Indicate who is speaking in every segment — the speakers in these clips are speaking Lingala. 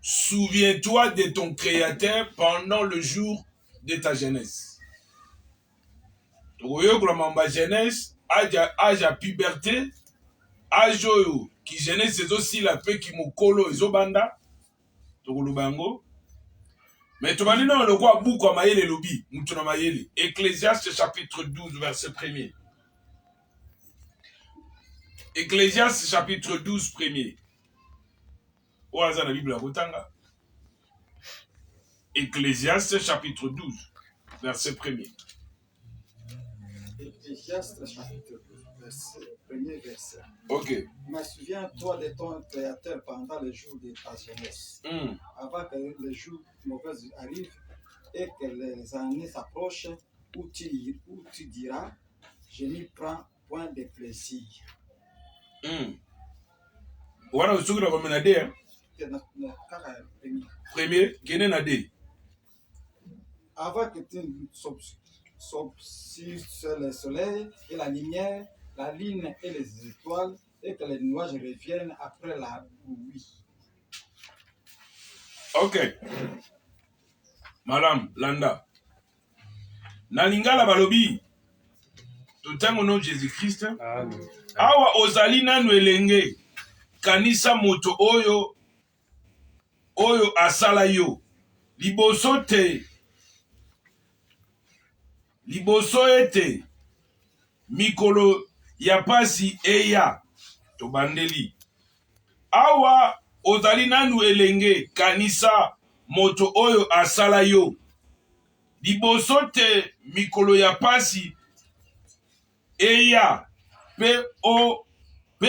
Speaker 1: souviens-toi de ton Créateur pendant le jour de ta jeunesse. La jeunesse, âge à puberté, âge qui jeunesse c'est aussi la paix qui mokolo ezobanda. Tokolubango. Mais tu vas dire non, le quoi bouko mayele lobi, mutuna mayele. Ecclésiaste chapitre 12 verset 1er. Ecclésiaste chapitre 12 1er. Oaza la Bible à Botanga. Ecclésiaste chapitre 12 verset 1er.
Speaker 2: Ecclésiaste chapitre 12 premier verset.
Speaker 1: Ok.
Speaker 2: Mais souviens-toi de ton Créateur pendant les jours de ta jeunesse, avant que les jours mauvais arrivent et que les années s'approchent où tu diras, je n'y prends point de plaisir.
Speaker 1: Voilà le sucre comme on dit. Premier, qui est nadé.
Speaker 2: Avant que tu subsistes le soleil et la lumière, la lune et les étoiles, et que les nuages reviennent après la pluie.
Speaker 1: Ok. Madame Landa. Nalingala balobi. Tout au nom de Jésus-Christ. Awa ozali nanu elenge. Kanisa moto oyo. Oyo asala yo. Liboso te. Liboso ete. Mikolo ya pasi eya. Tobandeli. Awa ozali nanu elenge. Kanisa moto oyo asala yo. Liboso te mikolo ya pasi eya pe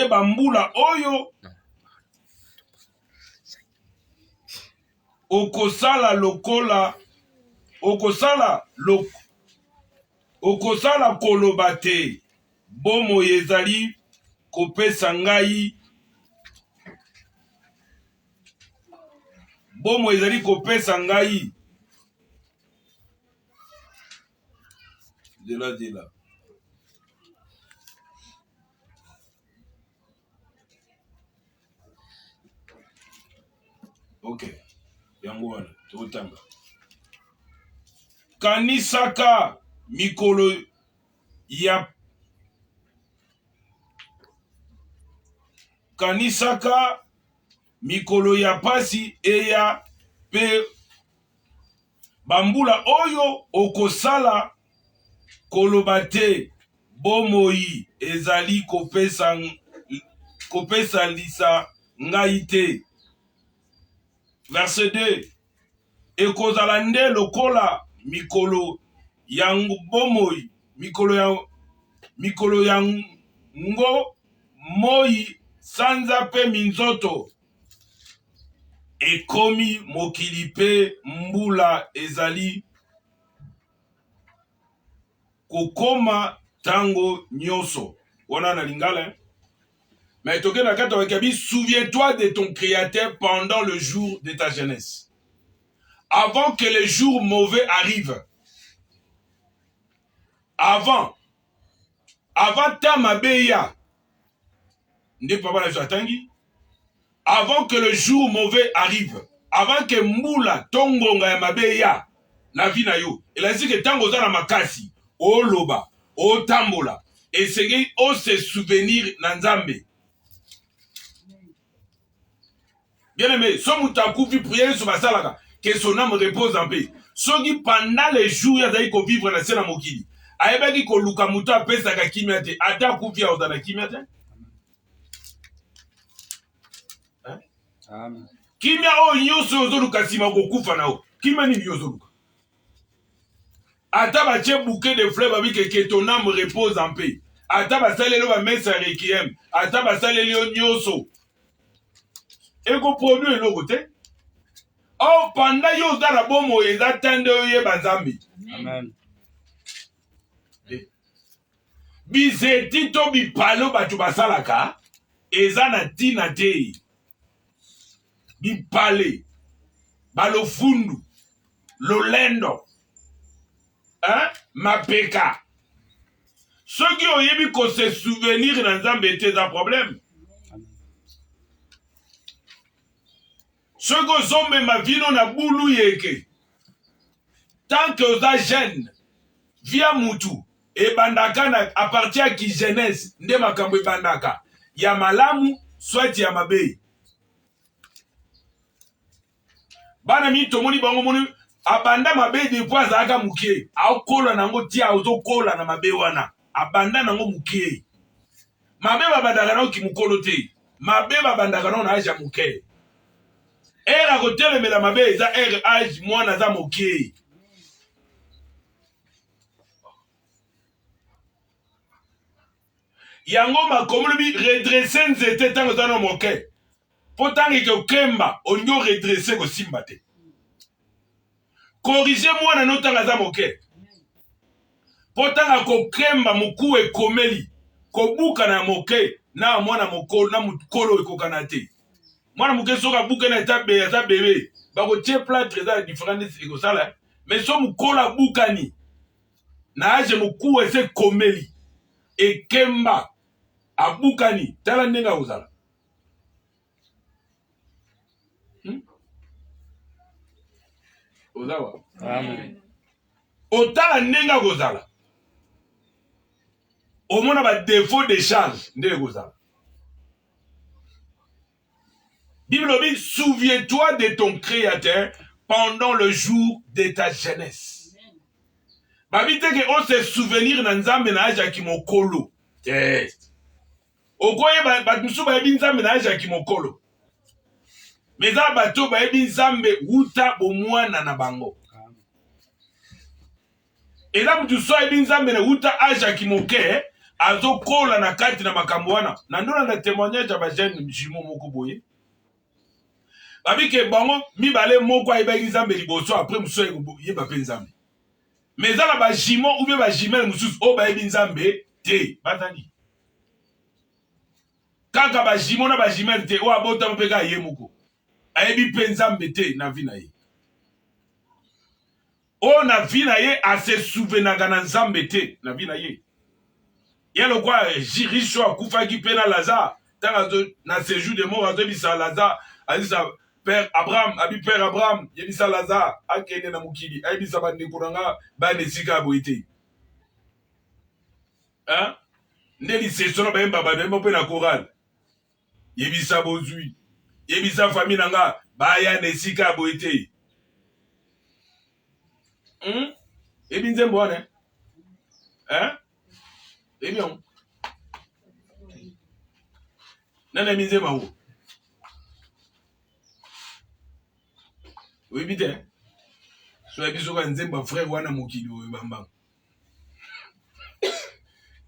Speaker 1: bambula oyo okosala koloba te bomo ezali kopesa ngai de là. Ok. Yango wana totanga. Kanisaka mikolo ya pasi eya pe bambula oyo okosala koloba te bomoi ezali kopesa lisa ngai te. Verset 2. Ekozala nde lokola mikolo yango bomoi, mikolo yango moi sanza pe minzoto ekomi mokili pe mbula ezali kokoma tango nyoso. Wana na lingala. Mais toke na kata wakabi, souviens-toi de ton Créateur pendant le jour de ta jeunesse. Avant que les jours mauvais arrivent. Avant ta mabeya. Nde papa na jatangi. Avant que le jour mauvais arrive. Avant que mbula tongonga ya mabeya na vi na yo. Il a dit que tango za na makasi. O loba. O tambola. Essayez o se souvenir na Nzambe. Bien aimé, si vous avez prié sur ma salle, que son âme repose en paix. Soki pendant les jours, il y a des vivre dans la mokili. Aïbaki ko lukamuto apesa ka kimete, ata kuvia odana kimete. Amen. Kimia o nyoso ozoluka sima ko kufa nao. Kimia ni yozoluka. Ata ba che bouquet de fleurs babi que ton âme repose en paix. Ata ba salelo ba mesa requiem. Ata ba salelo nyoso. Ego produit le côté. Oh, pendant yo zara bomo ezatande oye banzambi. Amen. Bizeti to bipalo batu basalaka ezana tina te. Bipale balofundu lolendo. Hein? Mapeka. Ceux qui ont eu qu'on se souvenir dans Nzambe était un problème. soki ozomema vino na bulu yeke tant que oza jeune via mutu ebandaka na apartir ya kijeunesse nde makambo ebandaka ya malamu soit ya mabe. Bana mi tomoni bango moni abanda mabe depuis azalaka mukie aokola nango tia ozokola na mabe wana abanda nango mukie mabe babandaka nango kimukolo te mabe babandaka nango na age ya muke ere akotelemela mabe eza ere age mwana aza mokie. Yango makomolobi redresse nzete ntango oza na moke mpo ntango eke okemba olingi oredresse kosimba te korige mwana no ntango aza moke mpo ntango akokemba moku ekomeli kobuka na moke na mwana mokolo na mokolo ekokana te. Mwana moke soki abuka na aza bebe bakotie plâtre eza différent ekosala mais so mokolo abukani na age moku ese ekomeli ekemba abukani tala ndenge akozala. Ozawa amen otala ndenge akozala omona ba défaut de charge ndenge akozala. Bible dit souviens-toi de ton créateur pendant le jour de ta jeunesse. Babi te ke on se souvenir na nzambe na age ya kimokolo yes okoye bato mosusu bayebi nzambe na age ya kimokolo mais eza bato bayebi nzambe wuta bomwana na bango. Eza mutu so ayebi nzambe na wuta age ya kimoke azokola na kati na makambo wana na ndona na témoignage ya bajeune mjimo moko boye babi ke bango mibale moko ayebaki nzambe liboso après mosusu yeba mpe nzambe mais eza na bajimo ou bien bajimele mosusu oyo bayebi nzambe te bazali kaka bajimo na bajimele te oyo abotama mpe kaka ye moko ayebi mpe nzambe te na vi na ye oyo na vi na ye ase souvenaka na nzambe te na vi na ye ye lokwa riche oyo akufaki mpe na lazare ntango na séjour de mort azoyebisa lazare azisa père abraham abi père abraham yebisa lazare akende na mokili ayebisa bandeko na nga bana esika ya boye te nde lisesono bayemba bayemba mpe na chorale yebisa bozwi yebisa famille na nga baya na esika ya boye te ebi nzembo wana ebi yango nana ebi nzembo yango oyebi te so yebi soka nzembo frère wana mokili oyo bambango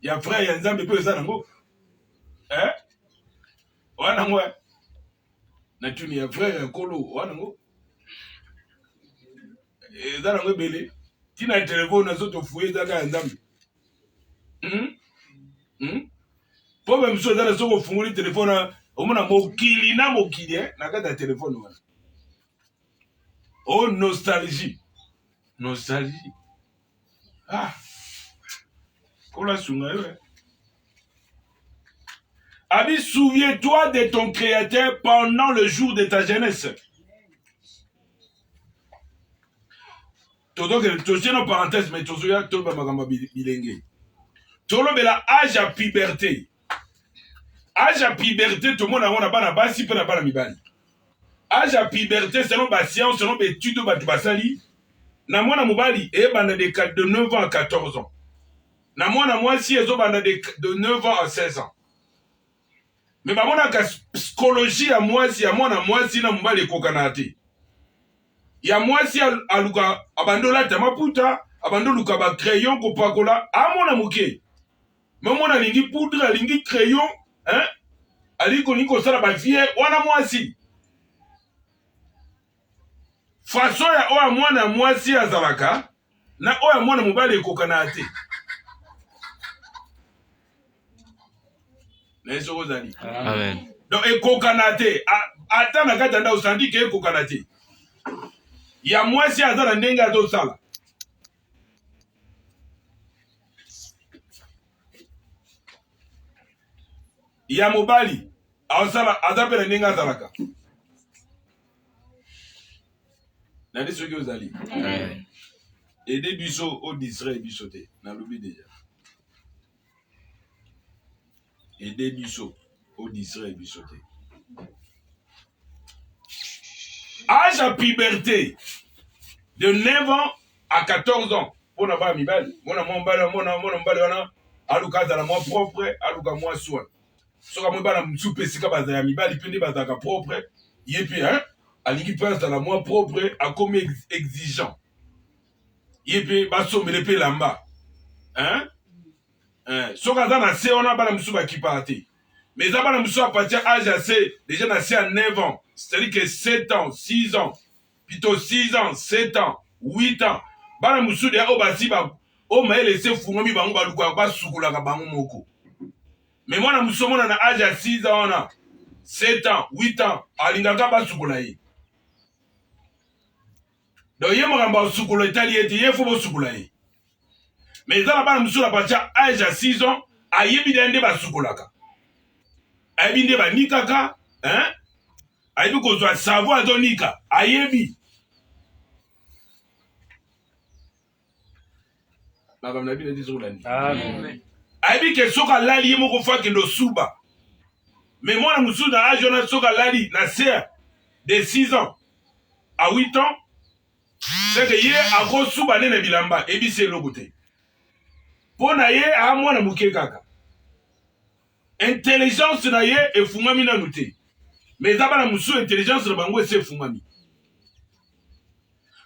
Speaker 1: ya frère ya nzambe mpe eza nango wana ngo na tuni ya frère ya kolo wana ngo eza nango ebele tina telefone azo tofuye ezaka ya nzambe po me mosusu eza na soki ofungoli telefone omona mokili na mokili na kati ya telefone wana oh nostalgie kola sunga yo abi souviens-toi de ton créateur pendant le jour de ta jeunesse. Tozeno parenthèse mais tozoya toloba makambo bilenge tolobela âge ya puberté âge ya puberté tomona yango na bana basi mpe na bana mibali. Âge ya puberté selon bascience selon baétude oyo bato basali na mwana mobali eyebanda de 9 ans à 14 ans na mwana mwasi ezobanda de 9 ans à 16 ans me bamonaka psychologie ya mwasi ya mwana mwasi na mobali ekokana te. Ya mwasi aluka abandi olata maputa abandi oluka bacrayon kopakola amona moke me mona alingi poudre alingi crayon alingi kolingi kosala bavie wana mwasi faso ya oyo ya mwana mwasi azalaka na oyo ya mwana mobali ekokana te. naye soko ozali donc ekokana te ata na kati ya ndako osandi ke ekokana te. Ya mwasi aza na ndenge azosala ya mobali aza mpe na ndenge azalaka nani soki ozali ede biso odistrait biso te nalobi deja ede biso odistrait biso te âge à puberté de 9 ans à 14 ans mpona bana mibali mona mobali wana aluka azala mwa propre aluka mwa soin soki amoi bana mosusu mpe esika bazala ya mibali mpe nde bazalaka propre ye mpe alingi mpe azala mwa propre akomi exigeant ye mpe basombele mpe elamba soki aza na se wana bana mosusu bakipaka te mais eza bana mosusu apartir âge ya se déjà na se ya 9 ans c'est-à-dire que 7 ans 6 ans plutôt 6 ans 7 ans 8 ans bana mosusu deya oyo basi oyo mayele ese efungwami bango balukaka basukolaka bango moko mais mwana mosusu omona na âge ya 6 ans wana 7 ans 8 ans alingaka basukola ye donc ye makambo asukolo etali ete ye fo bosukola ye mais eza na bana mosusu na partir âge ya 6 ans ayebi deya nde basukolaka ayebi nde banikaka ayebi kozwa savo azonika ayebi makambo na bino tisokolandi ayebi ke soki alali ye moko fo akende osuba mais mwana mosusu na age wana soki alali na ser de 6 ans à 8 ans c'est que ye akosuba nde na bilamba ebisi eloko te mpo na ye mwana moke kaka intelligence na ye efungwami nanu te mais eza bana mosusu intelligence na bango esi efungwami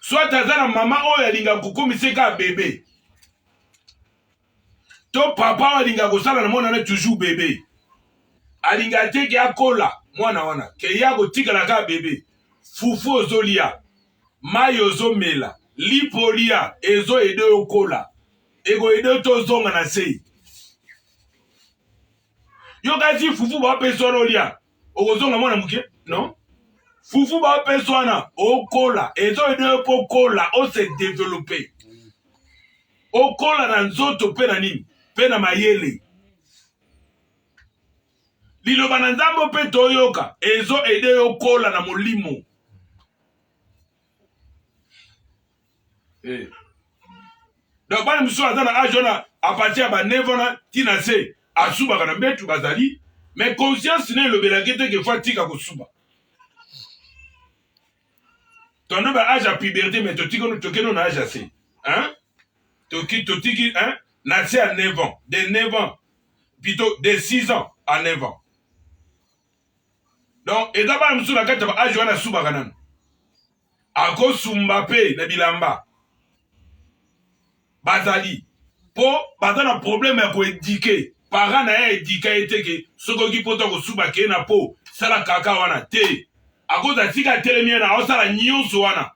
Speaker 1: soit aza na mama oyo alingaka kokomisa kaka bebe to papa oyo alingaka kosala na mwana wana toujours bebe alingaka te ke akola mwana wana ke ye akotikala kaka bebe fufu ozolia mai ozomela lipo olia ezoyede okola ekoyede tozonga na sei yo kasi fufu bapesa wana olia okozonga mwana moke non fufu bapesa wana okola ezoyede po okola ose develope okola na nzoto mpe na nini mpe na mayele liloba na nzambe mpe toyoka ezoyede okola na molimo donc bana mosusu aza na age wana apartir ya ba 9 wana ntina se asubaka na mbetu bazali mais conscience na elobelaki te ke fo atika kosuba tondo ba age ya puberté mais tokeno na age ya se totiki na se ya 9 ans de 9 ans plutôt de 6 ans à 9 ans donc eza bana mosusu na kati ya ba age wana asubaka nanu akosumba mpe na bilamba bazali mpo baza na problème ya koedike parent na ye edika ye te ke soki oki mpota kosuba kee na mpo sala kaka wana te akoza tika atelemi ye na aosala nyonso wana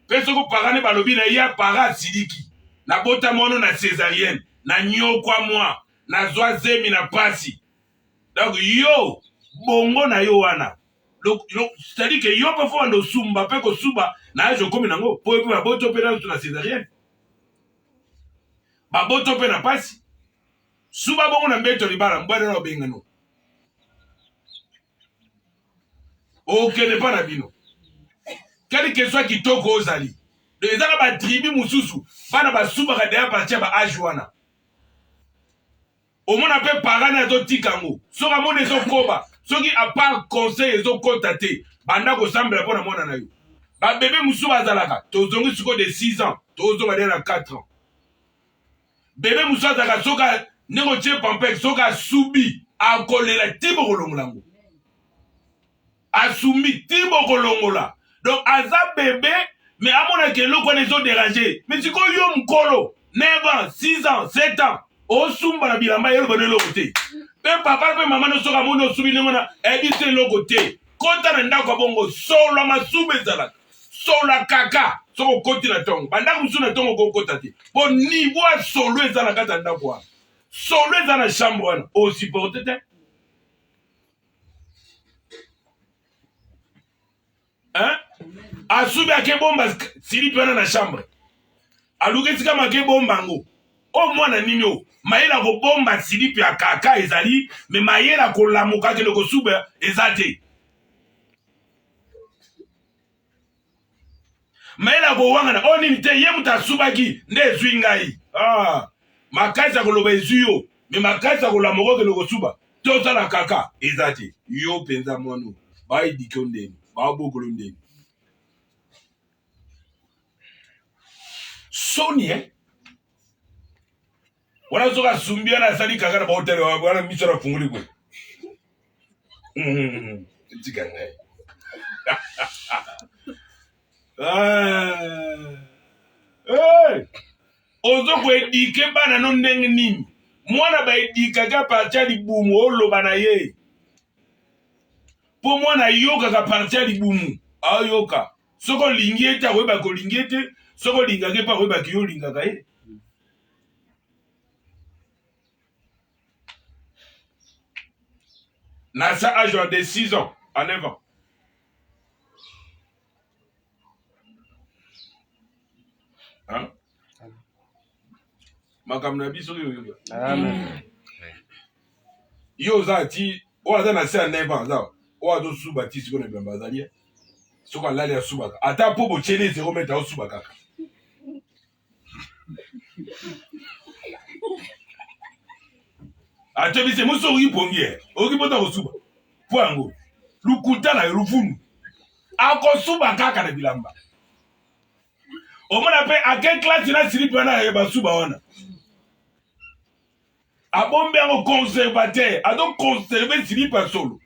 Speaker 1: mpe soki parent ne balobi na ye parent asiliki nabotama wana na césarienne na nyokwa mwa nazwa zemi na pasi donc yo bongo na yo wana c'est-à-dire ke yo mpe fo banda osumba mpe kosuba na age okomi nango mpo epe baboto mpe nazo na césarienne baboto mpe na pasi suba bongo na mbeto libala mbwana na obengano okende mpa na bino kali ke soit kitoko ozali eza na batribi mosusu bana basubaka deya partir ba age wana omona mpe parane azotika yango soki amona ezokoba soki apart conseil ezokota te banda kosambela mpo na mwana na yo babebe mosusu bazalaka tozongi sikoyo de 6 ans tozonga deya na 4 ans bebe mosusu azalaka soki ndenge otie pampek soki asubi akolela ti bokolongola yango asumbi ti bokolongola donc aza bebe mais amonaka eloko wana ezoderange mais sikoyo yo mokolo 9 ans 6 ans 7 ans osumba na bilamba yeloba na eloko te mpe papa mpe mama no soki amoni osubi ndenge wana ayebisi eloko te kota na ndako ya bongo sola masuba ezalaka sola kaka soki okoti na ntongo bandako mosusu na ntongo okokota te mpo nivo ya solo eza na kati ya ndako wana solo eza na chambre wana osupporte te asubi akebomba silipi wana na chambre aluki esika makebomba yango o mwana nini o mayela kobomba silipi ya kaka ezali me mayela kolamuka kende kosuba eza te maela bowangana oni te ye muta subaki nde zwingai ah makasa koloba ezuyo me makasa kola moko ke loko suba tota la kaka ezati yo penza mwanu ba idiko ndeni ba bokolo ndeni soni wana zoka sumbia na sali kaka na hotel wana misora funguli kwe tikangai ozo kwedike bana no ndenge nini mwana baedikaka parti ya libumu oloba na ye mpo mwana ayokaka parti ya libumu ayoka soki olingi ete akoyebaka olingi ete soki olingaka epe akoyebaki yo olingaka ye na sa age de 6 ans à 9 ans hein? Makambo na biso yo
Speaker 3: Amen.
Speaker 1: yo oza ti oyo aza na se ya 9 ans aza oyo azosuba ti sikoyo na bilamba azali soki alali asubaka ata mpo botyeli 0 metre aosuba kaka atebise mosi okoki pongi ye okoki mpota kosuba mpo yango lukuta na luvunu akosuba kaka na bilamba omona mpe ake klasi na silipi wana ya basuba wana abombi yango conservateur azoconserve silipi ya solo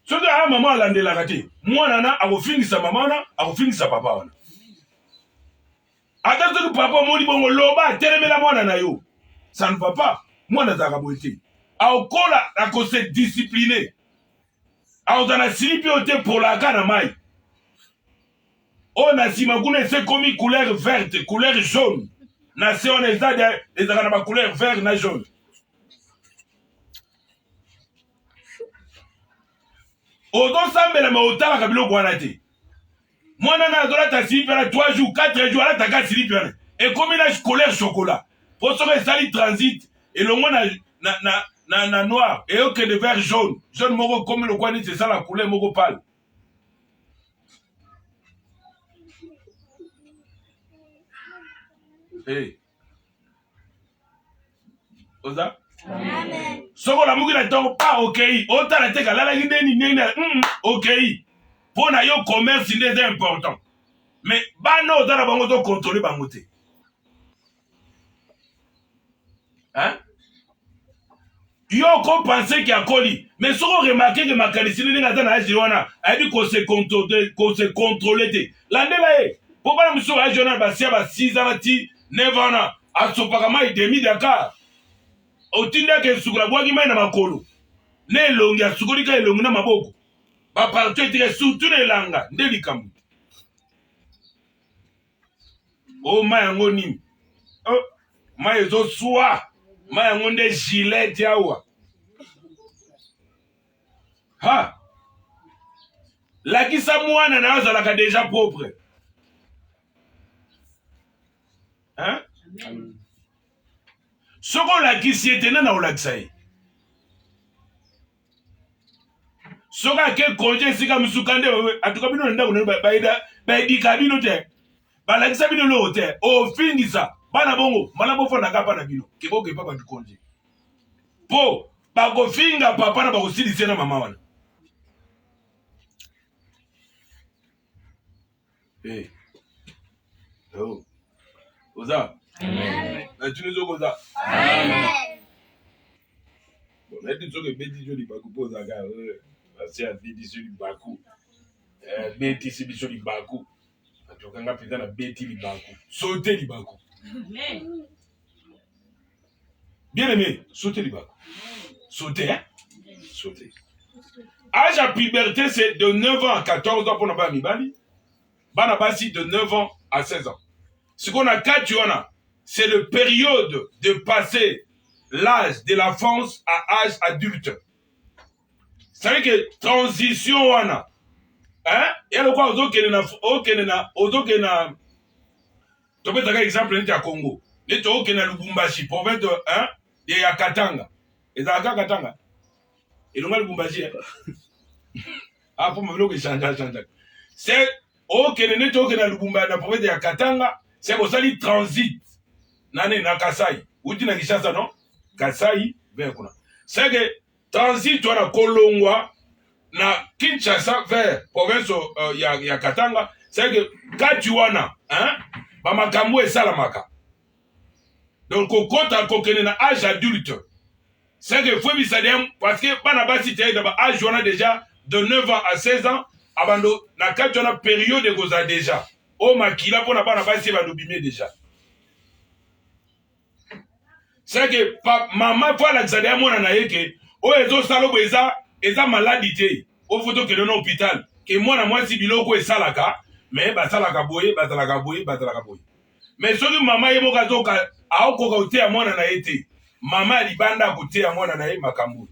Speaker 1: soki aya mama alandelaka te mwana na akofingisa mama wana akofingisa papa wana ata soki papa omoni bongo loba atelemela mwana na yo ça ne va pas mwana azalaka boye te aokola akose discipline akozala na silipi oyo te polaka na mai oyo na nsima kuna ese komi couleur verte couleur jaune na se wana ezalaka na bacouleur vert na jaune ozosambelama otalaka biloko wana te mwana na azolata silipi wana 3 jours 4 jours alataka silipi wana ekomi na couleur chocolat mpo soki esali transit elongo na noir eyokende vert jaune jaune moko ekomi lokwa neti esala couleur moko pale hey. oza soko olamuki na ntongo pa okei otala te kalalaki ndeni ndeni okei mpo na yo commerce nde eza important mais bana oza na bango ozokontrole bango te yo okopense ke akoli mais soki oremake ke makanisi ndenge aza na age wana ayebi kose kontrole te landela ye mpo bana mosusu age wana basia ba 6 wana ti 9 wana asopaka mai demi dakar otindaki esukola bwaki mai na makolo na elongi asukolika elongi na maboko baparto etike surtout na elanga nde likambo o mai yango nini mai ezoswa mai yango nde gilet awa ha lakisa mwana na azalaka deja propre soki olakisi ete nana olakisa ye soki ake konje esika misuka nde atuka bino na ndako nani bayedika bino te balakisa bino loko te ofingisa bana bongo mala bofandaka mpa na bino kebokepa badu konje mpo bakofinga papa na bakosilisa na mama wana oza natuni soki oza nayebi soki ebeti so libaku mpo ozaka basi abeti so libaku betisi biso libaku atokanga mpenza na beti libaku saute libaku bien aimé saute libaku saute hein saute âge à puberté c'est de 9 ans à 14 ans pour na bana mibali bana basi de 9 ans à 16 ans ce qu'on a kati wana c'est le période de passer l'âge de l'enfance à âge adulte. Ça veut dire que transition wana hein yalo kwa ozokene na topetaka exemple neti ya Congo neti okene na Lubumbashi province hein ya Katanga ezalaka Katanga elonga Lubumbashi Ah, pour me dire change. C'est ok, ne toke na Lubumba na province ya Katanga, c'est pour ça li transit. Nane na Kasai. Uti na Kinshasa non? Kasai vers kuna. C'est que transit wana Kolongwa na Kinshasa vers province ya Katanga, c'est que kati wana, hein? Ba makambo esalamaka. Donc kokota kokene na âge adulte. C'est que faut bisadem parce que bana basi t'es dans âge wana déjà de 9 ans à 16 ans abando na kati wana période goza déjà. O makila pona bana basi ba dobimé déjà. C'est que maman voilà que ça dit mona na yeke o ezo salo eza maladie o photo que dans hôpital que moi si biloko esalaka mais basalaka boye mais soki maman ye moka zoka aokoka utea mwana na yete maman libanda kutea mwana na ye makambo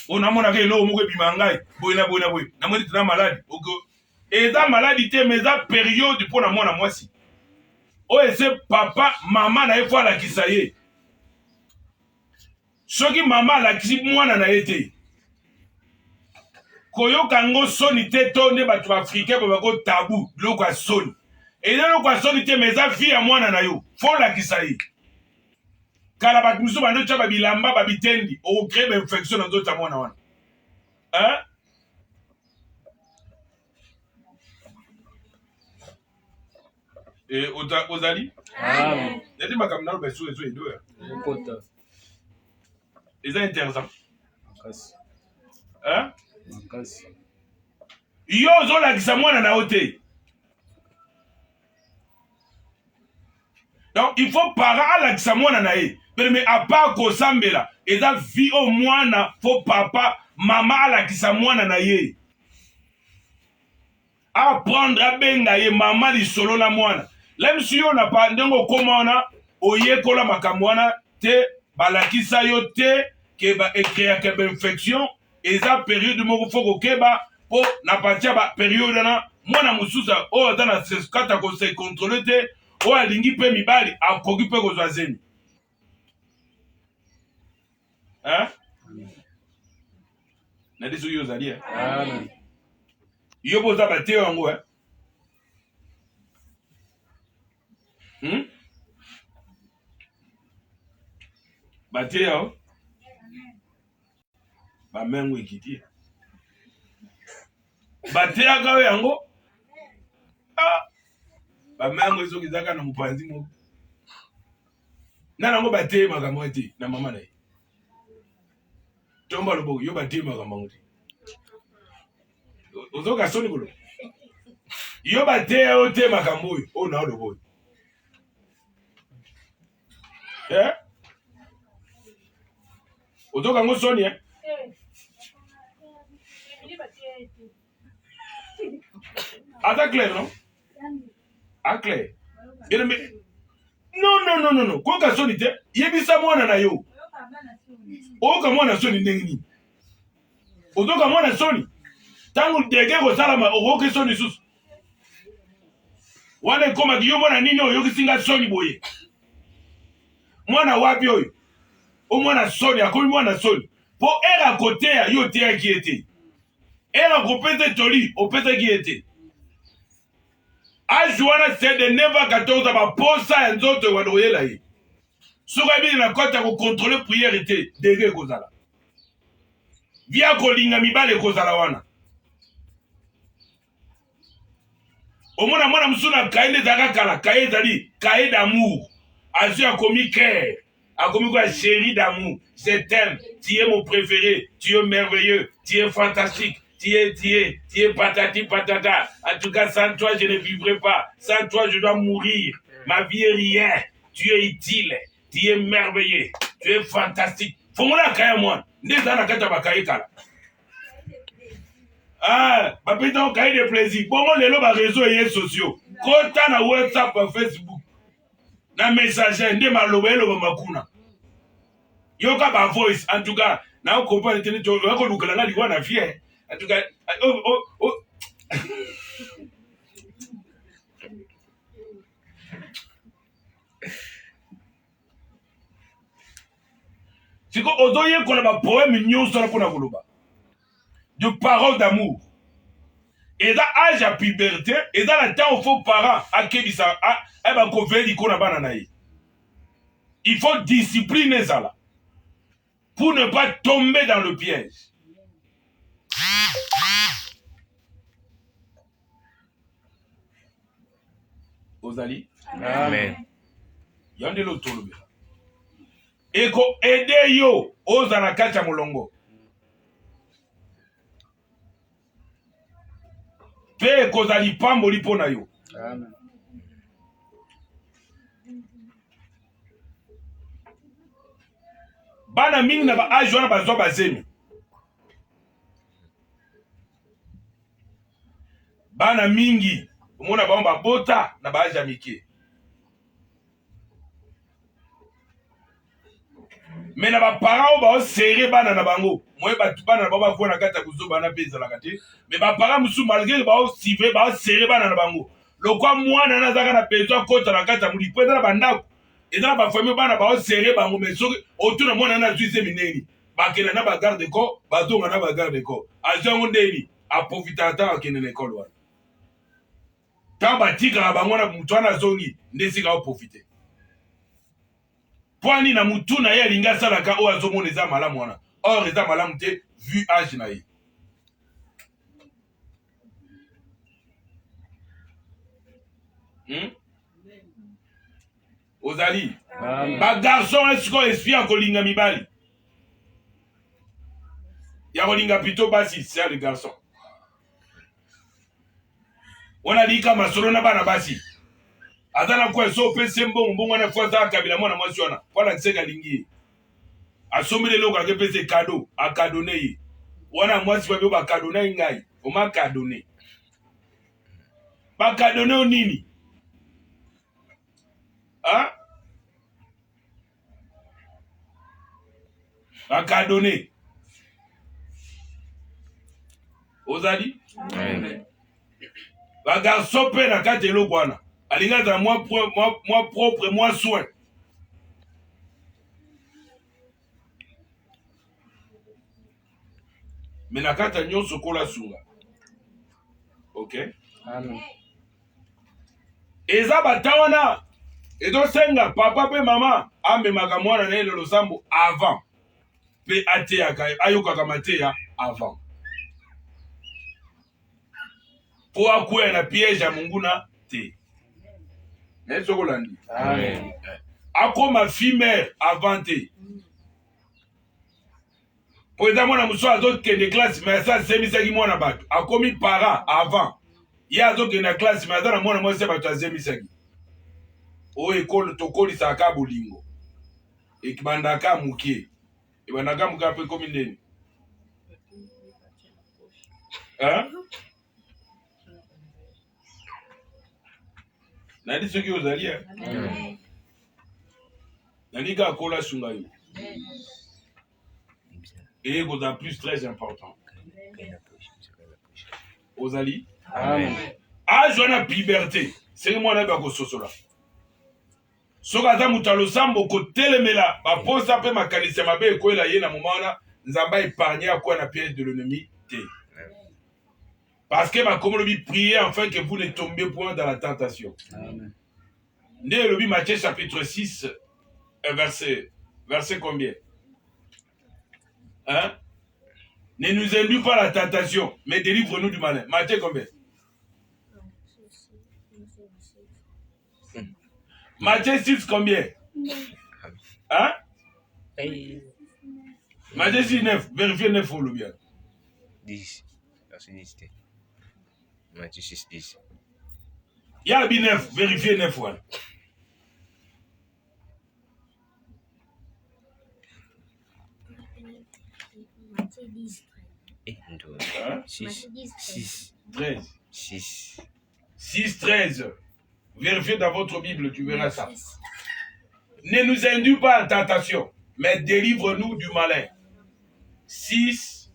Speaker 1: on mona ke lo moko bimangai boye na moni tena malade eza maladi te mais eza période mpo na mwana mwasi oyo ese papa mama na ye fo alakisa ye soki mama alakisi mwana na ye te koyoka ngo soni te to nde bato baafrikain babako tabu biloko ya soni eza eloko ya soni te mais eza fille ya mwana na yo fo olakisa ye kala bato mosusu bando tya babilamba babitendi okocree bainfection na nzoto ya mwana wana ozali yati makambo nalo beso ezo edo ya eza intéressant yo ozolakisa mwana na yo te donc il faut para alakisa mwana na ye mais à part kosambela eza vie o mwana fo papa mama alakisa mwana na ye apprendre abenga ye mama lisolo na mwana lem si yo na pa ndenge okoma wana oyekola makambo wana te balakisa yo te ke baekreaka bainfection eza periode moko fo kokeba mpo na partir ya baperiode wana mwana mosusu oyo aza na kata kose controle te oyo alingi mpe mibali akoki mpe kozwa zemi nadi soki ozali yo mpo oza bateyo yango bateya o bamengo ekiti bateyaka oyo yango bamengo esoki ezaka na mopanzi moko na nango bateye makambo ete na mama na ye tomba loboko yo bateye makambo yango te ozoka soni kolo yo bateya oyo te makambo oyo oyo na olobo oyo ozoka ngo soni ata clair non clair non koyoka soni te yebisa mwana na yo oyoka mwana soni ndenge nini ozoka mwana soni ntango dege kosalama okoyoki soni susu wana ekomaki yo mwana nini oyo oyokisinga soni boye mwana wapi oyo omwana soni akomi mwana soni mpo ere akoteya yo oteyaki ye te ere akopesa etoli opesaki ye te age wana c'est de 9 à 14 ans baposa ya nzoto wana oyela ye soki abili na kota ya kokontrole priere te dege ekozala via kolinga mibale ekozala wana omona mwana mosusu na kaye nde ezalaka kala kaye ezali kaye d'amour azwi akomi cœur akomi quoi chéri d'amour je t'aime tu es mon préféré tu es merveilleux tu es fantastique tu es patati patata. En tout cas, sans toi, je ne vivrai pas. Sans toi, je dois mourir. Ma vie est rien. Tu es utile. Tu es merveilleux. Tu es fantastique. Faut moi kaya moi. Ndeza na kata bakaye kala. Bapita kaye de plaisir. Bon, lelo ba réseau et sociaux. Kota na WhatsApp, Facebook. Na messager nde maloba elo makuna. Yoka ba voice. En tout cas, na comprendre tene to ko lukala na liwa na fier. En tout cas, C'est que ozoye qu'on a un poème nyonso na pona koloba. De paroles d'amour. Et dans l'âge à puberté, et dans le temps où il faut parents à kebisa à ba ko veli ko na bana na ye. Il faut discipliner ça là pour ne pas tomber dans le piège. Ozali?
Speaker 3: Amen.
Speaker 1: Yande lo tolobe. Eko ede yo ozana kacha molongo. Pe kozali pamboli pona yo.
Speaker 2: Amen.
Speaker 1: Bana mingi na ba age wana bazwa bazemi. Bana mingi omona bango babota na ba age ya mike. Mais na ba parents ba serré bana na bango. Moi batu bana na ba na kata kuzo bana peza la kate. Mais ba parents musu malgré ba suivre ba serré bana na bango. Lokwa mwana na zaka na pezo kota na kata muli peza na bandako. Et dans la famille bana ba serré bango mais so autour na mwana na tuise mineni. Ba kena na ba garde ko, ba zonga na ba garde ko. Ajango ndeni a profiter ta kena na école wana. Tant ba tika bango na mutwana zongi ndesika o profiter. Poani na mutu na ye alinga salaka o azomona eza malamu wana. Or eza malamu te vu âge na ye. Ozali. Ba garçon esiko espia kolinga mibali. Ya kolinga plutôt basi, c'est le garçon. On a dit kama solo na bana basi. Azana kwa so pese mbongo na fwaza kabila mwana mwasi wana. Wala nseka lingi. Asomele loka ke pese cadeau, a cadeauné yi. Wana mwasi babe ba cadeauné ngai. O ma cadeauné. Ba cadeauné o nini? Hein? Ba cadeauné. Ozali?
Speaker 3: Amen.
Speaker 1: Ba garçon pe na kate lo kwana. Alinga za moi propre, moi soin. Mais na kata nyonso kola sunga. Ok?
Speaker 2: Amen.
Speaker 1: Eza batawana. Edo senga papa pe mama amemaka mwana na ele losambo avant. Pe ateaka ayokaka mateya avant. Po akuya na piège ya munguna te. N'est-ce Rolandi?
Speaker 3: Amen.
Speaker 1: Akoma fille-mère avant te. Po eza mwana muso azokende classe mais asa azemisaki mwana bato. Akomi parent avant. Ye azokende na classe mais aza na mwana mwasi bato azemisaki. O ekolo tokolisaka bolingo. Ekibandaka mukie. Ebandaka muka pe komi ndeni. Hein? Nadi soki ozali ya? Nadi ka kola sunga yo. Et goza plus très important. Ozali?
Speaker 3: Amen.
Speaker 1: Âge wana puberté. C'est mwana ba ko sosola. Soka za mutalo sambo ko telemela ba posa pe makanisi mabe ekoela ye na momana nzamba épargner quoi na piège de l'ennemi te. Parce que ma communauté prier afin que vous ne tombiez point dans la tentation.
Speaker 2: Amen.
Speaker 1: Né le Matthieu chapitre 6 verset combien? Hein? Ne nous induis pas à la tentation, mais délivre-nous du malin. Matthieu combien? Matthieu 6 combien? Hein? Matthieu 6 9. Vérifiez 9 ou le bien.
Speaker 3: 10. Verset 10. Matthieu 6, 10.
Speaker 1: Il y a 9. Vérifiez 9 fois.
Speaker 4: Matthieu 10,
Speaker 3: 6. 6.
Speaker 1: 13.
Speaker 3: 6.
Speaker 1: 6, 13. Vérifiez dans votre Bible, tu verras ça. Ne nous induis pas en tentation, mais délivre-nous du malin. 6.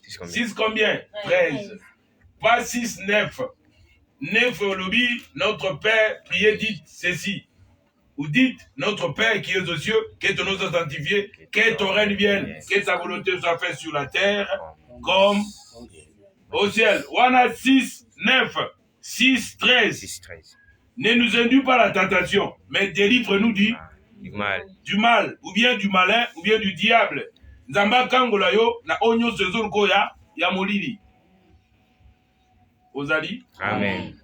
Speaker 1: 6 combien? 13. Pas 6, 9. 9 au lobby, notre Père, priez, dites ceci. Vous dites, notre Père qui est aux cieux, que ton nom soit sanctifié, que ton règne vienne, que ta volonté soit faite sur la terre, comme au ciel. Wana 6, 9, 6, 13.
Speaker 3: 6, 13.
Speaker 1: Ne nous induis pas la tentation, mais délivre-nous du mal, ou bien du malin, ou bien du diable. Nzamba kangola yo, na onyo sezon koya, ya molili. Ozali?
Speaker 3: Amen.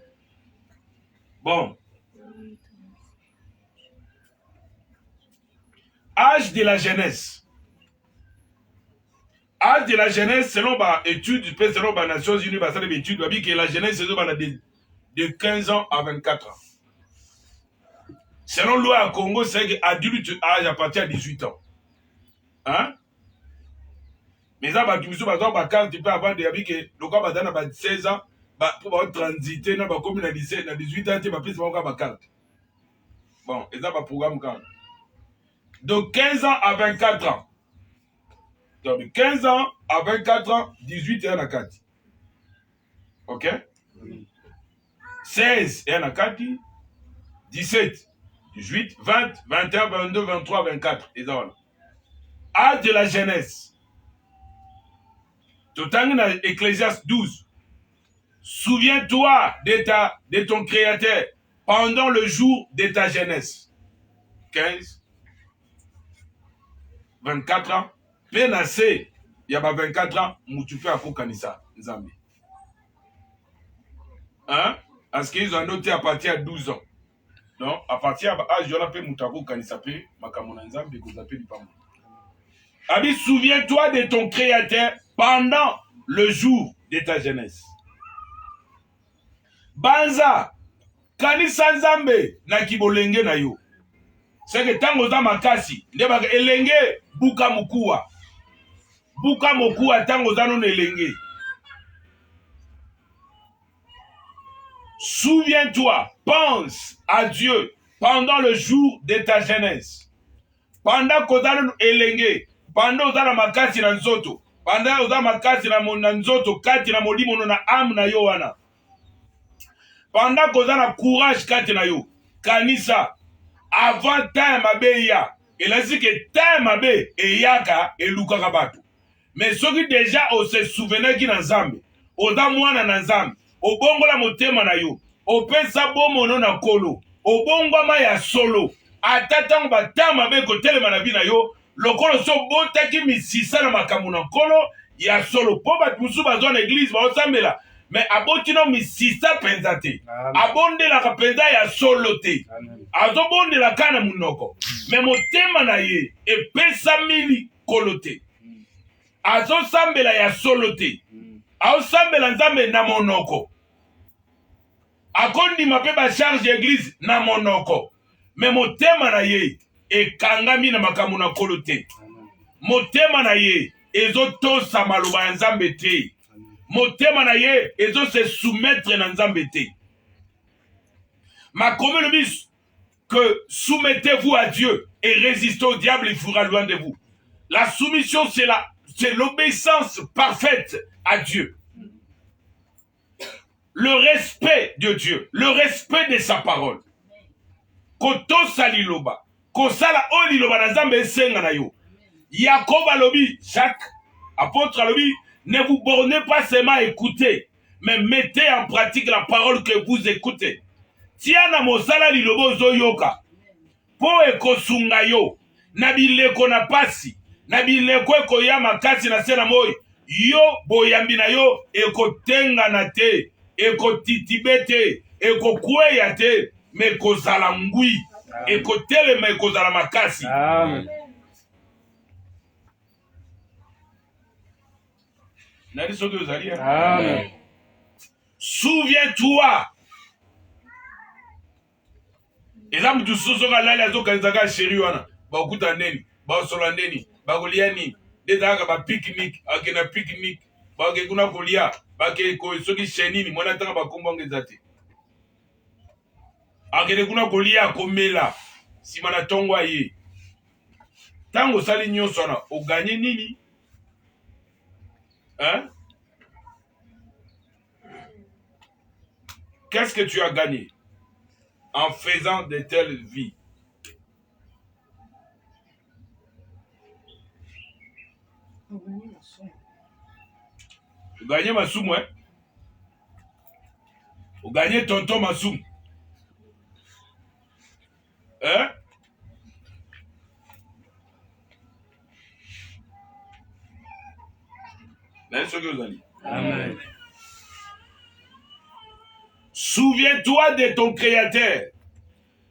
Speaker 1: Bon. Âge de la jeunesse. Âge de la jeunesse, selon l'étude, selon les Nations Unies, l'étude, que la jeunesse, c'est de 15 ans à 24 ans. Selon loi à Congo, c'est adulte âge à partir de 18 ans. Hein? Mais ça, tu peux avoir des habits que le cas de 16 ans, pour transiter, comme 17, 18 ans, tu vas plus avoir ma carte. Bon, et ça, va programme quand même. De 15 ans à 24 ans. Donc, de 15 ans à 24 ans, 18 et 1 à 4. Ok? 16 et 1 à 4. 17, 18, 20, 21, 22, 23, 24. Et ça, voilà. Âge de la jeunesse. Tout en dans Ecclésiaste 12. Souviens-toi de ton Créateur pendant le jour de ta jeunesse. 15, 24 ans. Pénacé, il y a 24 ans, tu peux Kanisa, Nzambi. Hein? Parce qu'ils ont noté à partir de 12 ans. Donc, à partir de l'âge, on peut Moutako Kanisa, Makamona Nzambi, Kozape du Pamou. Abi, souviens-toi de ton Créateur pendant le jour de ta jeunesse. Banza, Kanisa Nzambe, na kibolenge na yo. C'est que tango za makasi, ndeba elenge buka mukua. Buka mukua tango za non elenge. Souviens-toi, pense à Dieu pendant le jour de ta jeunesse. Pendant que tu elenge, pendant que tu makasi na nzoto, pendant que tu makasi na nzoto, kati na molimo na âme na yo wana. Pendant que tu na courage kati na yo, kanisa, avant temps mabeya, il a dit que temps mabe et yaka et lukaka bato. Mais ceux qui déjà se souvenaient qui na Nzambe, oza mwana na Nzambe, obongola motema na yo, opesa bomono na kolo, obongwama ya solo, atatango batama be kotelema na bina yo, lokolo so botaki misisa na makambo na kolo ya solo. Po bat musu bazwa na église ba osambela, mais abotino misisa penza te. Abondela penza ya solo te. Azobondela kana munoko. Mais motema na ye epesa mili kolo te. Azosambela ya solo te. Aosambela Nzambe na monoko. Akondima pe ba charge église na monoko. Mais motema na ye ekangami na makambo na kolo te. Motema na ye ezotosa maloba ya Nzambe te. Motema na ye ezo se soumettre na Nzambe te. Makomé le bis que soumettez-vous à Dieu et résistez au diable, il fera loin de vous. La soumission, c'est l'obéissance parfaite à Dieu. Le respect de Dieu, le respect de sa parole. Koto saliloba, kosala oliloba na Nzambe esenga na yo. Jacob alobi, Jacques, apôtre alobi, ne vous bornez pas seulement à écouter, mais mettez en pratique la parole que vous écoutez. Tiana mosala lilobo zoyoka, po ekosunga yo, na bileko na pasi, na bileko ekoya makasi na sena moi, yo boyambi na yo ekotenga na te, ekotitibe te, ekokweya te, me kozala ngui, ekotelema ekozala makasi.
Speaker 2: Amen.
Speaker 1: Amen. Souviens-toi. Et là, tu sais que là, les autres kanzaka chéri wana, ba okuta neni, ba osola neni, ba kolia ni, des daga ba pique-nique, akena pique-nique, ba ke kuna kolia, ba ke ko soki chenini, mona tanga ba kombo ngezati. Akene kuna kolia komela, simana tongwa ye. Tango sali nyonso na, o gagné nini? Hein? Qu'est-ce que tu as gagné en faisant de telles vies? Vous gagnez Masumu, hein? Vous gagnez tonton Masumu. Hein? Ce que vous allez.
Speaker 3: Amen.
Speaker 1: Souviens-toi de ton Créateur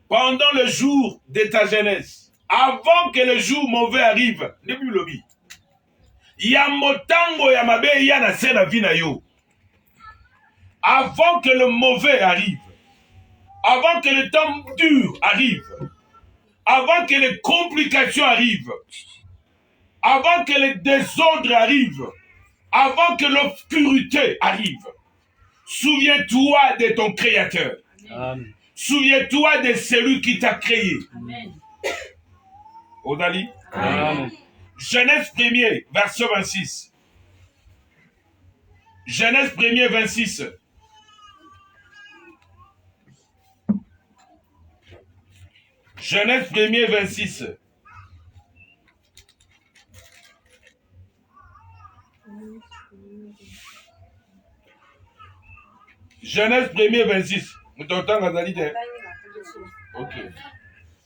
Speaker 1: pendant le jour de ta jeunesse, avant que le jour mauvais arrive. Depuis le lobby. Ya motango ya mabe ya na se na vie na yo. Avant que le mauvais arrive, avant que le temps dur arrive, avant que les complications arrivent, avant que le désordre arrive, avant que l'obscurité arrive, souviens-toi de ton Créateur.
Speaker 3: Amen.
Speaker 1: Souviens-toi de celui qui t'a créé.
Speaker 4: Amen.
Speaker 1: Odali.
Speaker 3: Amen.
Speaker 1: Genèse 1er, verset 26. Genèse 1er, 26. Genèse 1er, 26. Genèse 1er, 26. Vous t'entendez, Gazali? Ok.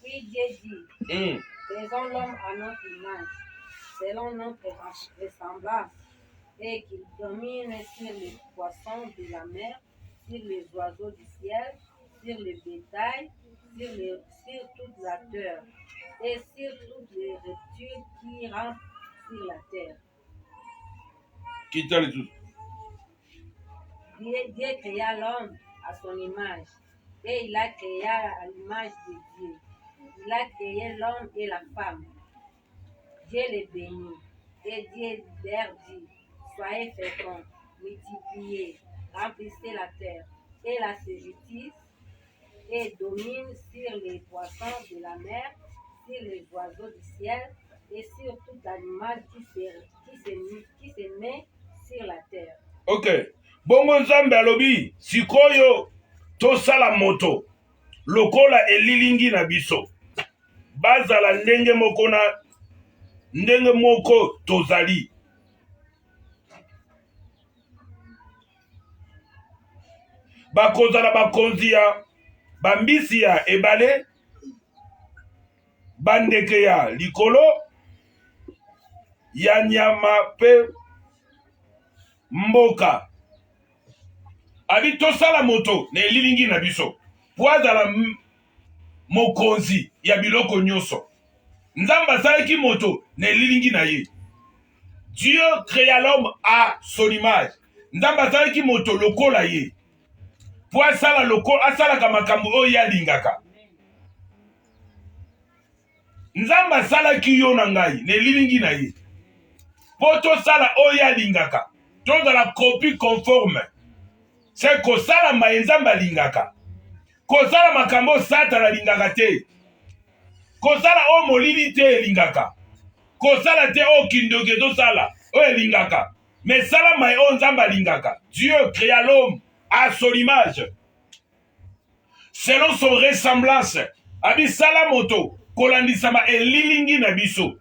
Speaker 5: Puis Dieu dit, faisons l'homme à notre image, selon notre ressemblance, et qu'il domine sur les poissons de la mer, sur les oiseaux du ciel, sur le bétail, sur toute la terre, et sur toutes les reptiles qui rampent sur la terre.
Speaker 1: Qui t'a le tout?
Speaker 5: Dieu créa l'homme à son image, et il a créé à l'image de Dieu. Il a créé l'homme et la femme. Dieu les bénit, et Dieu leur dit, soyez féconds, multipliez, remplissez la terre, et la justice, et domine sur les poissons de la mer, sur les oiseaux du ciel, et sur tout animal qui se met sur la terre.
Speaker 1: Ok. Bongo Nzambe alobi, sikoyo tosala moto, lokola elilingi na biso. Bazala ndenge moko tozali. Bakozala bakonzi ya bambisi ya ebale, bandeke ya likolo, ya nyama pe mboka. Abi tosala moto na elilingi na biso. Po azala mokonzi ya biloko nyonso. Nzambe asalaki moto na elilingi na ye. Dieu créa l'homme à son image. Nzambe asalaki moto lokola ye. Po asala lokola asalaka makambo oyo alingaka. Nzambe asalaki yo na ngai na elilingi na ye. Po tosala oyo alingaka. Tozala copie conforme. C'est kosala maenzamba lingaka. Kosala makambo satana lingaka te. Kosala o molili te lingaka. Kosala te o kindoge do sala o lingaka. Mais sala mai o nzamba lingaka. Dieu créa l'homme à son image. Selon son ressemblance. Abi sala moto kolandisama elilingi na biso.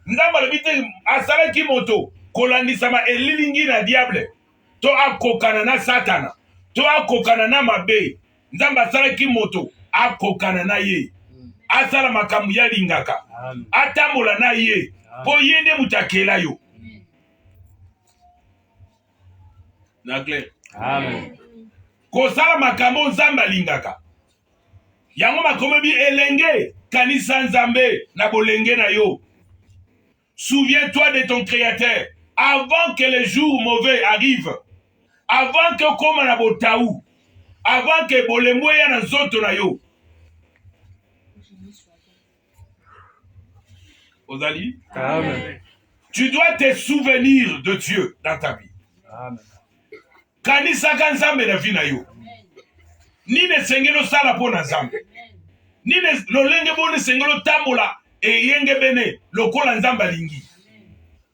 Speaker 1: Nzamba lebite asala ki moto kolandisama elilingi na diable. To akokana na satana. To akokana na mabe. Nzamba asalaki moto akokana na ye. Asala makambo ya lingaka. Atamola na ye. Po yende mutakela yo. Na clair.
Speaker 3: Amen.
Speaker 1: Kosala makambo nzamba lingaka. Yango makomebi elenge kanisa nzambe na bolenge na yo. Souviens-toi de ton Créateur avant que les jours mauvais arrivent. Avant que koma na botaou. Avant que bolemwe ya na zoto na yo. Ozali?
Speaker 3: Amen.
Speaker 1: Tu dois te souvenir de Dieu dans ta vie.
Speaker 3: Amen.
Speaker 1: Kanisa ka nzambe na vie na yo. Nine sengelo sala po na nzambe. Nine lolenge bone sengelo tambola e yenge bene lokola nzamba lingi.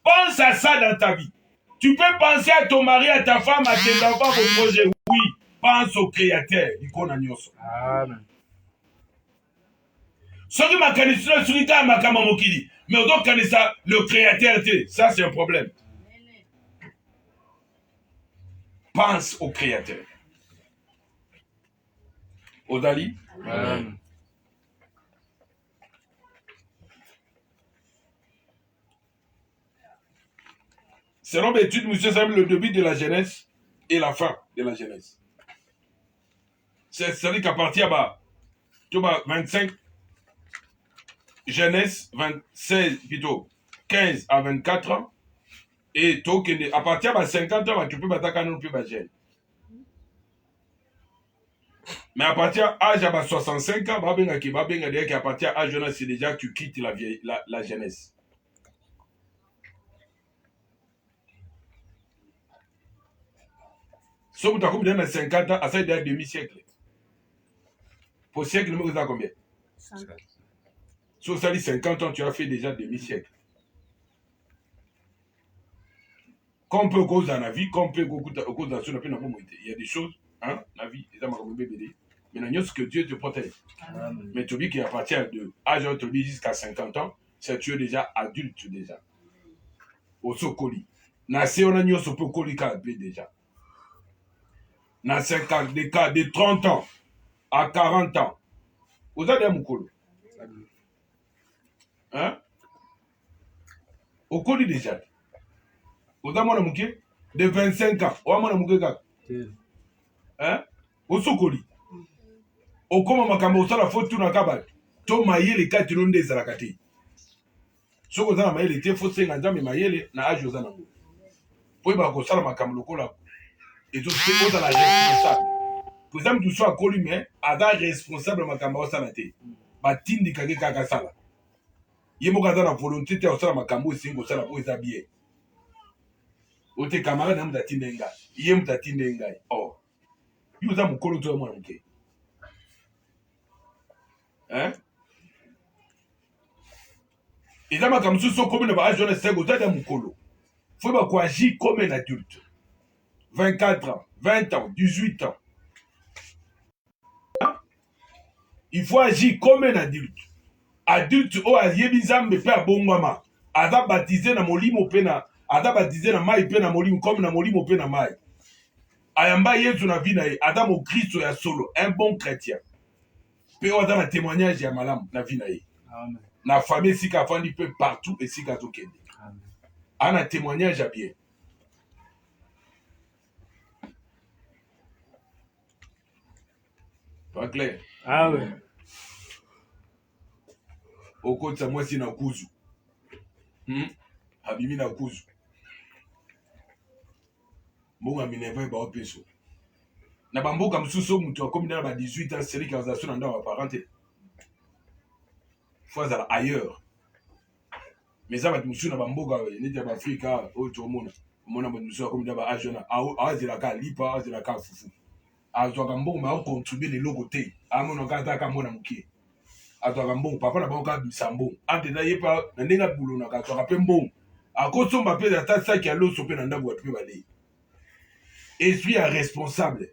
Speaker 1: Pense à ça dans ta vie. Tu peux penser à ton mari, à ta femme, à tes enfants, vos projets. Oui, pense au Créateur.
Speaker 3: Amen.
Speaker 1: Soki makanisa soki ka makama mokili, mais autant kanisa le créateur te, ça c'est un problème. Pense au créateur. Odali.
Speaker 3: Amen.
Speaker 1: Selon l'étude, monsieur Sam, le début de la Genèse et la fin de la Genèse. C'est-à-dire qu'à partir de 25, Genèse 26, plutôt 15 à 24 ans, et à partir de 50 ans, tu peux battre non plus bagel. Mais à partir de l'âge de 65 ans, à partir de l'âge de c'est déjà que tu quittes la Genèse. Si tu as combien 50 ans, ça fait demi-siècle. Pour siècle, nous avons combien?
Speaker 4: 5.
Speaker 1: Si tu as dit 50 ans, tu as fait déjà demi-siècle. Comme on peut cause dans la vie, comme on peut cause dans la vie, il y a des choses, hein, la vie, mais il y a ce que Dieu te protège. Amen. Mais tu dis qu'à partir de l'âge de jusqu'à 50 ans, c'est tu es déjà adulte déjà. Au sokoli. Nasé on a mis au sokoli déjà. Dans 50, des cas de 30 ans à 40 ans. Vous avez un moukolo. Hein? Au coli déjà. Vous avez un mouké de 25 ans. Vous avez un mouké gars. Hein? Au sokoli. Au comment makambo au sala faut tout na kabal. To mayele kati londe zarakati. So ko zana mayele te faut senga nzambe mayele na age ozana. Po ba ko sala makambo lokola. Et tout ce qui est la responsable. Pour exemple, tu sois connu, mais ada responsable de ma caméra salate. Batindi kage kaka sala. Yemo kaza la volonté te osala makambo singo sala po ezabie. Ote camarade na mtatinde nga. Yemo mtatinde nga. Oh. Yuza mukolo to mwana mke. Hein? Et là makambo so comme na ba jeune sego tata mukolo. Faut ba ko agir comme un adulte. 24 ans, 20 ans, 18 ans. Il faut agir comme un adulte. Adulte, oh, ayebizambe pe abongwama. Ada baptisé na molimo pena, ada baptisé na mai pena molimo, comme na molimo pena mai. Ayamba yesu na vie na ye, ada mo Christ ya solo, un bon chrétien. Pe oda na témoignage ya malam na vie na ye. Amen. Na famille sika fandi pe partout et sika tokende. Amen. Ana témoignage ya bien. Pas clair?
Speaker 3: Ah ouais.
Speaker 1: Au côté de moi, c'est na kuzu. Habimi na kuzu. Bonga mineva ba opeso. Na bamboka msuso mutu comme dans ba 18 ans, c'est lui qui a osé na ndao parenté. Faut aller ailleurs. Mais ça va te musu na bamboka ni de Afrika au tomona. Mona musu comme dans ba ajona. Awazi la ka lipa, awazi la ka fufu. Azwaka mbongo ma contribuer les logo te amona kata ka mona mukie azwaka mbongo papa na bango ka bisambo ante na yepa na ndenga bulo na ka pe mbongo akosomba pe ata saki ya loso pe na ndabo ya pe bale esprit est responsable.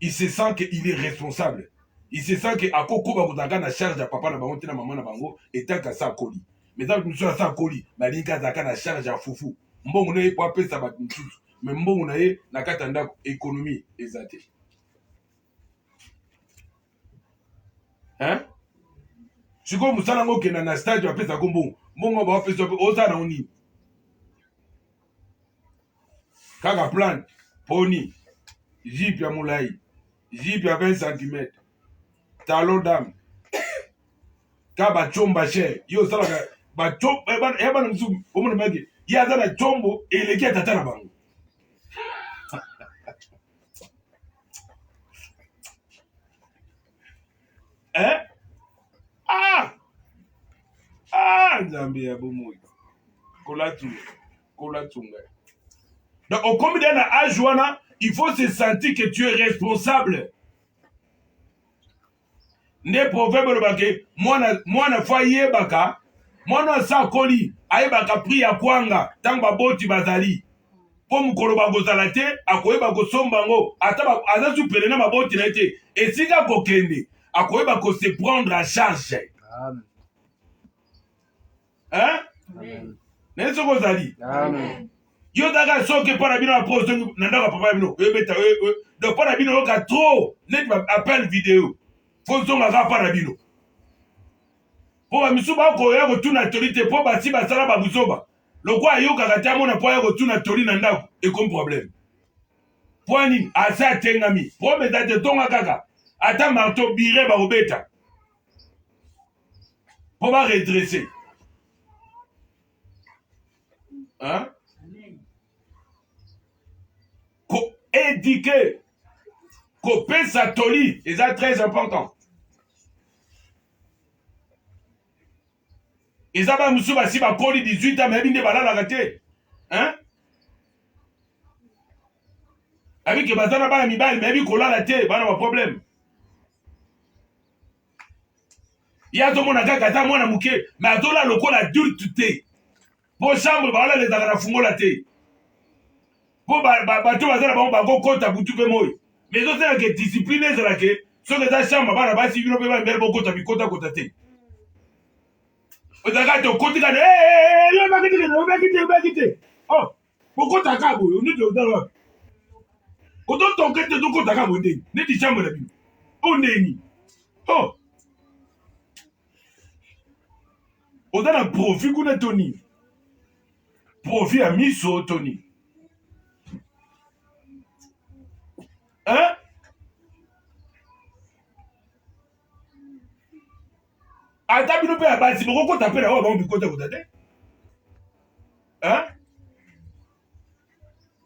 Speaker 1: Il se sent qu'il est responsable. Il se sent que akoko ba kutaka na charge ya papa na bango te na mama na bango etaka sa koli mais ça nous ça sa koli ba linga zaka na charge ya fufu mbongo ne po pesa ba ntutu. Mais mbongo na ye na kati ya ndako économie eza te. Hein? Sikoyo mosala yango okenda na stade apesako mbongo mbongo baopesa ozala nango nini? Kaka plante poni jipe ya molai jipe ya 20 cm talon dame ka bacomba cher yo osalaka bana mosusu omona bake ye aza na combo eleki ya tata na bango. Hein? Nzambe ya bomoi. Kolatunga. Donc, au combien dans âge wana, il faut se sentir que tu es responsable. Ne proverbe le bake, mwana fa yebaka, mwana sa koli, ayebaka pri ya kwanga, tanga boti bazali. Po mukolo bagozala te, akoyeba kosomba ngo, ata aza supele na maboti na ete, esika kokende. akoyeba ko se prendre en charge.
Speaker 3: Amen.
Speaker 1: Hein?
Speaker 3: Amen.
Speaker 1: N'est-ce que vous avez dit?
Speaker 3: Amen.
Speaker 1: Yo daga soke para bino apose nandaka papa bino ebeta donc para bino ka trop net appel vidéo faut zonga ka para bino po ba misuba ko ya ko tuna autorité po ba si ba sala ba buzoba lokwa yo ka kata mona po ya ko tuna tori na ndako et comme problème poani asa tengami po meta te tonga kaka ata marteau bire ba obeta po ba redresser hein ko éduquer ko pesa toli et ça très important et ça va musu basi ba koli 18 ans mais binde balala te hein avec bazana ba mibali mais bi kolala te bana ba problème ya to mona kaka ta mona muke mais atola lokola adulte te po chambre balala les akana fungola te po bato bazala bango bakokota butu mpe moi mais ezosala ke discipline ezala ke soki eza chambre bana basi bino mpe bambele bokota bikotakota te ozalaka te okotikana yo obaki te o bokotaka boye onete ozala ototonke te tokotaka boye ndeni neti chambre na bino o ndeni o oza na profit kuna to nini profit ya miso to nini hein? Ata bino pe ya basi bokokota pe na oyo bango bikotakota te hein?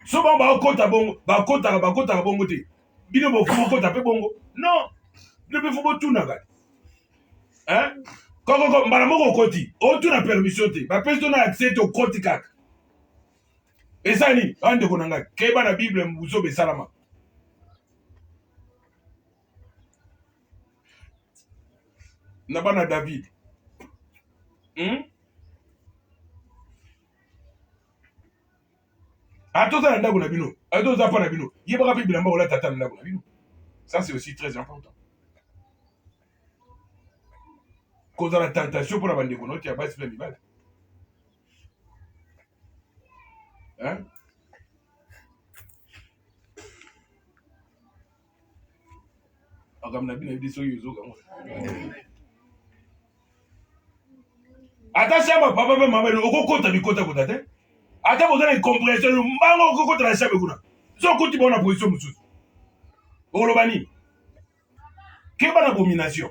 Speaker 1: So bango bakokota bongo bakotaka bongo te bino bokota pe bongo non bino pe fo botunaka hein? Koko mbala moko okoti otuna permission te bapesi to na accès te okoti kaka eza nini andeko na ngai keba na bible buzoba esalama na bana David atoza na ndako na bino atoza pa na bino yebaka mpe bilamba olata ata na ndako na bino ça c'est aussi très important kozala tentation mpona bandeko na oti ya basi mpe mibali makambo na bino yebi soki ozokango ata shamba papa mpe mama okokota bikotakota te ata boza na incomprehension mbango okokota na shamba kuna so okoti bao na position mosusu okoloba nini keba na abomination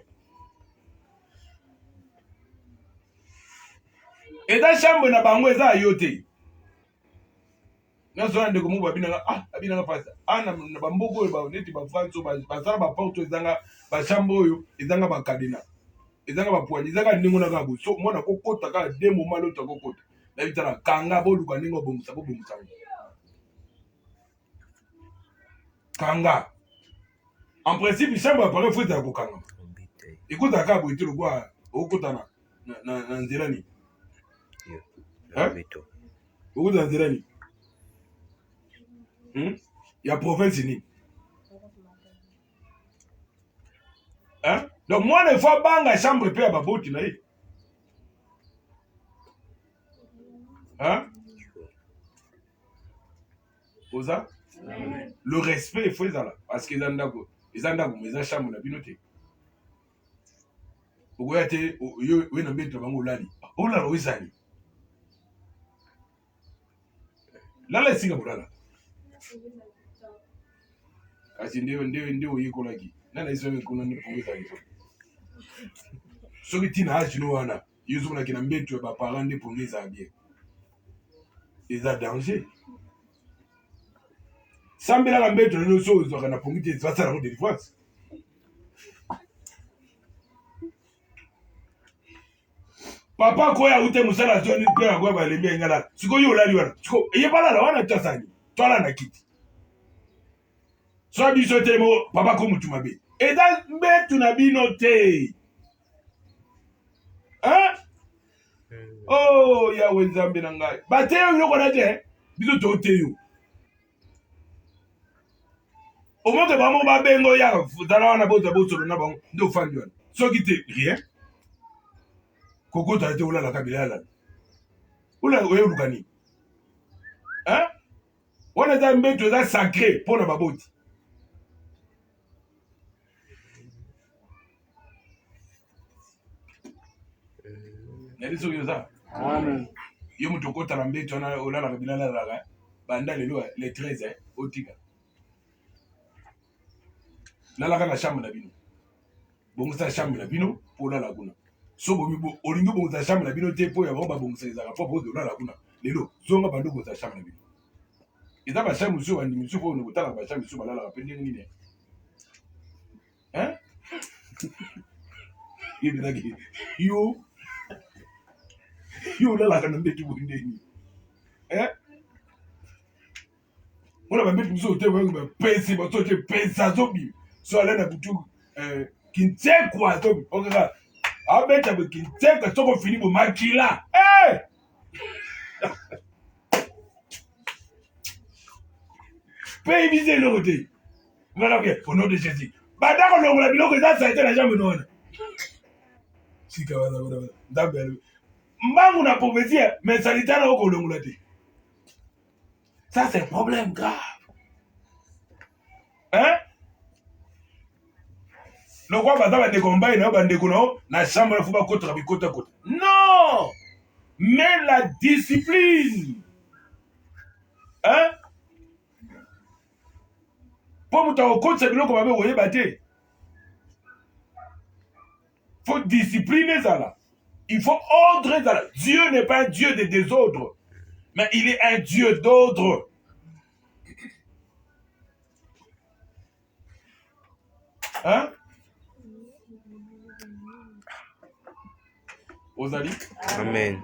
Speaker 1: eza chambre na bango eza ayo te nyonso wana ndeko moko abinanga pasi na bamboka oyo neti bafrance oyo basala baporte ezanga bachambre oyo ezanga bakadena ezanga bapoigne ezanga ndenge na kaka boye so mwana kokota kaka de moma loto akokota na bitala kanga boluka ndenge obongisa bobongisa kanga en principe chambre appareil fo ezala kokangama ekotaka kaka boye te lokwa okokota na nzela nini okota na nzela nini ya province nini donc mwana efo abanga chambre mpe ya baboti na ye oza le respect efo ezala parce que eza ndako mo eza chambre na bino te okoya te oye na mbeto na bango olali olala oyezani lala esinga kolala kasi nde oyekolaki nana esoki kuna ndepongezaki soki ntina agino wana yo ozomonaki na mbeto ya baparent nde pongi ezala bien eza danger sambelaka mbeto na nyonso ozwaka na pongi te basala yango délivrance papa koya ute mosala zoni mpe akoya balembi ya ngala sikoyo olali wana siko eyebalala wana tasani twala na kiti so biso te mo papa ko mutu mabe eza mbetu na bino te oh yawe nzambe na ngai bateyo biloko na te biso toteyo Au moins que maman va bengo ya dans la botte de na bango ndo fandi wana. Soki te rien. Koko ta été ola la kabila la. Ola oyo lukani. Hein? On est un mbeto za sacré pour la baboti. Nali so yoza.
Speaker 3: Amen.
Speaker 1: Yo mutoko ta mbeto na ola la kabila la banda le 13 otika. Nalaka na chambre na bino. Bongisa chambre na bino pour la laguna. So bomi olingo bongisa chambre na bino te po ya ba bongisa ezaka po de la laguna. Lelo zonga bando bongisa chambre na bino. Eza ba chambre so bandi misu po no kutala ba chambre so balala ba pende ngine. Hein? Yebidaki. Yo la kana mbetu bondeni. Hein? Ona ba mbetu misu te ba pesi ba to te pesa zobi. So ala na butu kintekwa zobi. Okaka. Abeta be kintekwa soko fini bo makila. Eh! Paye viser le côté. Voilà bien, au nom de Jésus. Badako longola biloko eza ça été la jambe nona. Sika wala wala. Ndabelo. Mbangu na prophétie, mais sanitaire au longola te. Ça c'est un problème grave. Hein? Le roi Badaba de combat na bandeko na chambre na fuba kotra bikota kota. Non! Mais la discipline. Hein? Pour faut discipliner ça là. Il faut ordre ça là. Dieu n'est pas un Dieu de désordre, mais il est un Dieu d'ordre. Hein? Osali?
Speaker 6: Amen.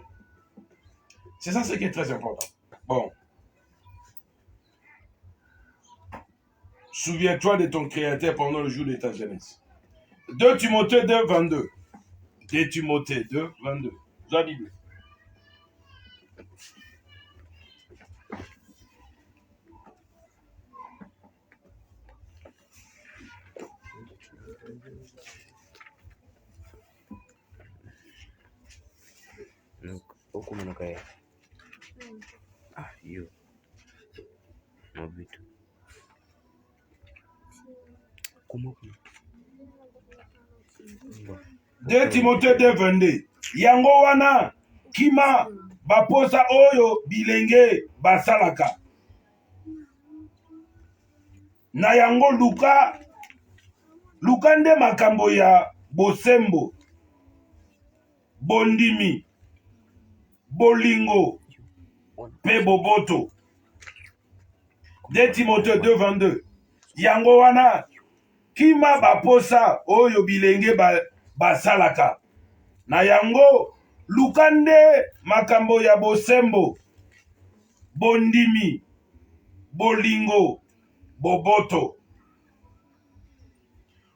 Speaker 1: C'est ça ce qui est très important. Bon. Souviens-toi de ton Créateur pendant le jour de ta jeunesse. 2 Timothée 2, 22. 2 Timothée 2, 22. La Bible.
Speaker 6: Ah, yo. Mabitu. Comment?
Speaker 1: 2 Timothée 2, 22. Yango wana kima baposa oyo bilenge basalaka. Na yango luka nde makambo ya bosembo, bondimi, bolingo, pe boboto. 2 Timothée 2, 22. Yango wana kima baposa oyo bilenge basalaka. Na yango luka nde makambo ya bosembo, bondimi, bolingo, boboto.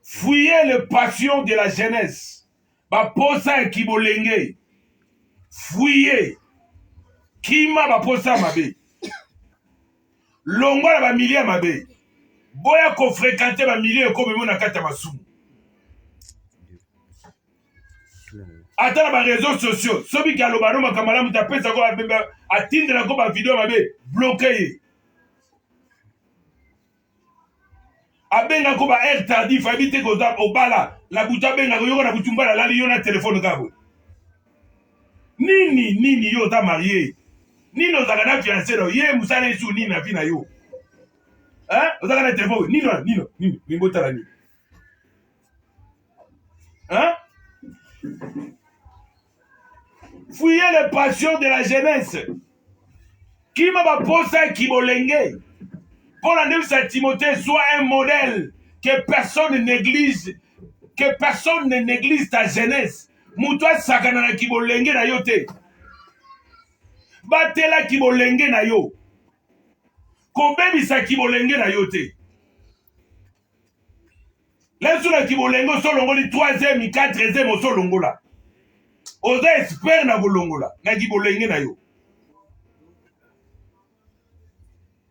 Speaker 1: Fuyez les passions de la jeunesse. Baposa kibolenge. Fuyez. Kima baposa mabe. Longola ba milieu mabe. Boya ko fréquenter ba milieu comme mona kata masumu. Atala ba réseaux sociaux. Sobi ki alobano makamala mutapesa ko abemba atindela ko ba vidéo mabe bloqué. Abenga ko ba air tardif habite ko za obala la buta benga ko yoko na butumbala la liyo na téléphone kabo. Nini yo ta marié. Nini ozaka na fiancé do ye musala isu nini na vie na yo. Hein? Ozaka na téléphone nini ngotala ni. Hein? Fuyez les passions de la jeunesse. Qui m'a posé qui bolenge. Pour la neuf Saint Timothée soit un modèle que personne ne néglige ta jeunesse. Moutoua sakana na kibolenge na yo te. Batela kibolenge na yo. Kobebisa kibolenge na yo te. Lesu na kibolengo solongoli 3e, 4e solongola. Oza expert na bolongola na kibolenge na yo.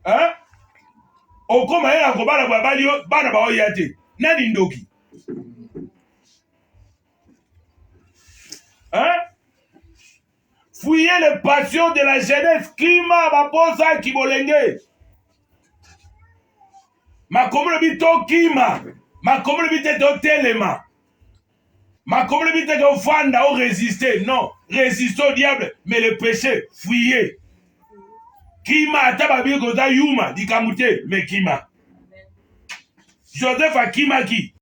Speaker 1: Hein? okoma yela ko bana babali bana ba oyate nani ndoki hein. Fouillez les passions de la jeunesse kima baposa kibolenge makomolo bito kima makomolo bite to telema makomolo bite ko fanda ou résister non résister au diable mais le péché fouillez kima atababi ko za yuma dikamute mais kima Joseph akima ki